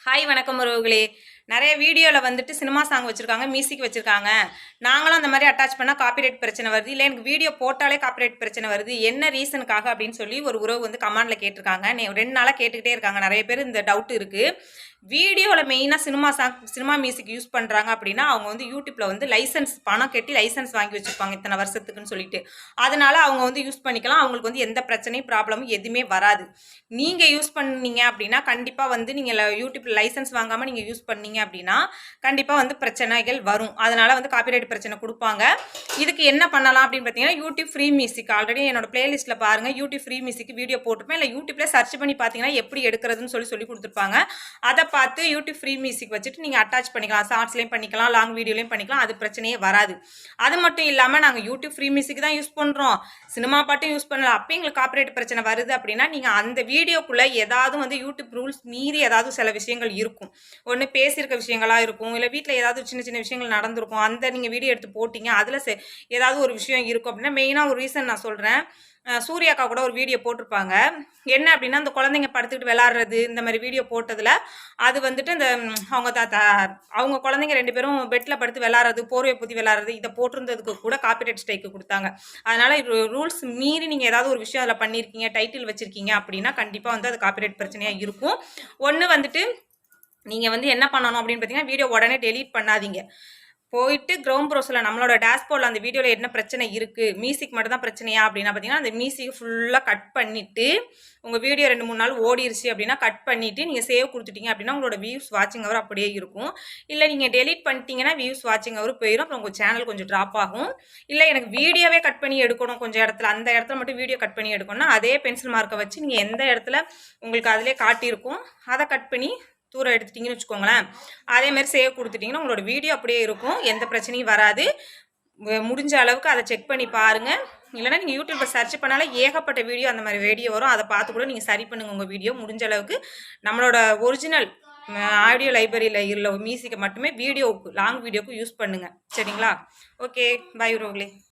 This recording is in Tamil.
ஹாய் வணக்கம் உறவுகளே. நிறைய வீடியோவில் வந்துட்டு சினிமா சாங் வச்சுருக்காங்க, மியூசிக் வச்சுருக்காங்க. நாங்களும் அந்த மாதிரி அட்டாச் பண்ணால் காப்பிரைட் பிரச்சனை வருது, இல்லை எனக்கு வீடியோ போட்டாலே காப்பிரைட் பிரச்சனை வருது, என்ன ரீசனுக்காக அப்படின்னு சொல்லி ஒரு உறவு வந்து கமெண்டில் கேட்டிருக்காங்க. 2 நாளாக கேட்டுக்கிட்டே இருக்காங்க. நிறைய பேர் இந்த டவுட் இருக்குது. வீடியோவில் மெயினாக சினிமா மியூசிக் யூஸ் பண்ணுறாங்க அப்படின்னா அவங்க வந்து யூடியூப்பில் வந்து லைசன்ஸ் பணம் கட்டி லைசன்ஸ் வாங்கி வச்சுருப்பாங்க இத்தனை வருஷத்துக்குன்னு சொல்லிட்டு. அதனால அவங்க வந்து யூஸ் பண்ணிக்கலாம். அவங்களுக்கு வந்து எந்த பிரச்சனையும் ப்ராப்ளமும் எதுவுமே வராது. நீங்கள் யூஸ் பண்ணீங்க அப்படின்னா கண்டிப்பாக வந்து நீங்கள் யூடியூப்பில் லைசன்ஸ் வாங்காமல் நீங்கள் யூஸ் பண்ணீங்க அப்படின்னா கண்டிப்பாக வந்து பிரச்சனைகள் வரும். அதனால வந்து காப்பிரைட் பிரச்சனை கொடுப்பாங்க. இதுக்கு என்ன பண்ணலாம் அப்படின்னு பார்த்தீங்கன்னா, யூடியூப் ஃப்ரீ மியூசிக் ஆல்ரெடி என்னோட பிளேலிஸ்ட்டில் பாருங்கள். யூடியூப் ஃப்ரீ மியூசிக் வீடியோ போட்டிருப்பேன். இல்லை யூடியூப்ல சர்ச் பண்ணி பார்த்தீங்கன்னா எப்படி எடுக்கிறதுன்னு சொல்லி கொடுத்துருப்பாங்க. அதை பார்த்து யூடியூப் ஃப்ரீ மியூசிக் வச்சுட்டு நீங்கள் அட்டாச் பண்ணிக்கலாம். ஷார்ட்ஸ்லேயும் பண்ணிக்கலாம், லாங் வீடியோலையும் பண்ணிக்கலாம். அது பிரச்சனையே வராது. அது மட்டும் இல்லாமல் நாங்கள் யூடியூப் ஃப்ரீ மியூசிக் தான் யூஸ் பண்ணுறோம், சினிமா பாட்டும் யூஸ் பண்ணலாம். அப்போ எங்களுக்கு காப்பிரைட் பிரச்சனை வருது அப்படின்னா நீங்கள் அந்த வீடியோக்குள்ளே ஏதாவது வந்து யூடியூப் ரூல்ஸ் மீறி ஏதாவது சில விஷயங்கள் இருக்கும். ஒன்று பேசியிருக்க விஷயங்களாக இருக்கும், இல்லை வீட்டில் ஏதாவது சின்ன சின்ன விஷயங்கள் நடந்திருக்கும். அந்த நீங்கள் வீடியோ எடுத்து போட்டிங்க, அதில் ஏதாவது ஒரு விஷயம் இருக்கும் அப்படின்னா மெயினாக ஒரு ரீசன் நான் சொல்கிறேன். சூர்யாக்கா கூட ஒரு வீடியோ போட்டிருப்பாங்க. என்ன அப்படின்னா, அந்த குழந்தைங்க படுத்துக்கிட்டு விளாட்றது இந்த மாதிரி வீடியோ போட்டதில் அது வந்துட்டு இந்த அவங்க குழந்தைங்க 2 பேரும் பெட்டில் படுத்து விளாட்றது, போர்வை பூத்தி விளாட்றது, இதை போட்டிருந்ததுக்கு கூட காப்பிரைட் ஸ்ட்ரைக்கு கொடுத்தாங்க. அதனால் ரூல்ஸ் மீறி நீங்கள் ஏதாவது ஒரு விஷயம் அதில் பண்ணியிருக்கீங்க, டைட்டில் வச்சுருக்கீங்க அப்படின்னா கண்டிப்பாக வந்து அது காப்பிரைட் பிரச்சனையாக இருக்கும். ஒன்று வந்துட்டு நீங்கள் வந்து என்ன பண்ணணும் அப்படின்னு பார்த்தீங்கன்னா, வீடியோ உடனே டெலீட் பண்ணாதீங்க. போயிட்டு கிரவுண்ட் ப்ரௌசரில் நம்மளோட டேஷ்போர்டில் அந்த வீடியோவில் என்ன பிரச்சனை இருக்குது, மியூசிக் மட்டும் தான் பிரச்சனையா அப்படின்னா பார்த்தீங்கன்னா, அந்த மியூசிக் ஃபுல்லாக கட் பண்ணிவிட்டு உங்கள் வீடியோ 2-3 நாள் ஓடிடுச்சு அப்படின்னா கட் பண்ணிவிட்டு நீங்கள் சேவ் கொடுத்துட்டீங்க அப்படின்னா உங்களோட வியூஸ் வாட்சிங் அவர் அப்படியே இருக்கும். இல்லை நீங்கள் டெலீட் பண்ணிட்டீங்கன்னா வியூஸ் வாட்சிங் அவர் போயிடும். அப்புறம் உங்கள் சேனல் கொஞ்சம் ட்ராப் ஆகும். இல்லை எனக்கு வீடியோவே கட் பண்ணி எடுக்கணும், கொஞ்சம் இடத்துல அந்த இடத்துல மட்டும் வீடியோ கட் பண்ணி எடுக்கணும்னா அதே பென்சில் மார்க்கை வச்சு நீங்கள் எந்த இடத்துல உங்களுக்கு அதிலே காட்டியிருக்கும் அதை கட் பண்ணி தூரம் எடுத்துட்டிங்கன்னு வச்சுக்கோங்களேன். அதேமாதிரி சேவ் கொடுத்துட்டிங்கன்னா உங்களோட வீடியோ அப்படியே இருக்கும், எந்த பிரச்சனையும் வராது. முடிஞ்ச அளவுக்கு அதை செக் பண்ணி பாருங்கள். இல்லைனா நீங்கள் யூடியூப்பில் சர்ச் பண்ணாலே ஏகப்பட்ட வீடியோ அந்த மாதிரி வீடியோ வரும். அதை பார்த்து கூட நீங்கள் சரி பண்ணுங்கள் உங்கள் வீடியோ. முடிஞ்ச அளவுக்கு நம்மளோட ஒரிஜினல் ஆடியோ லைப்ரரியில் உள்ள மியூசிக்கை மட்டுமே வீடியோவுக்கு லாங் வீடியோவுக்கு யூஸ் பண்ணுங்கள். சரிங்களா? ஓகே, பை உறவுகளே.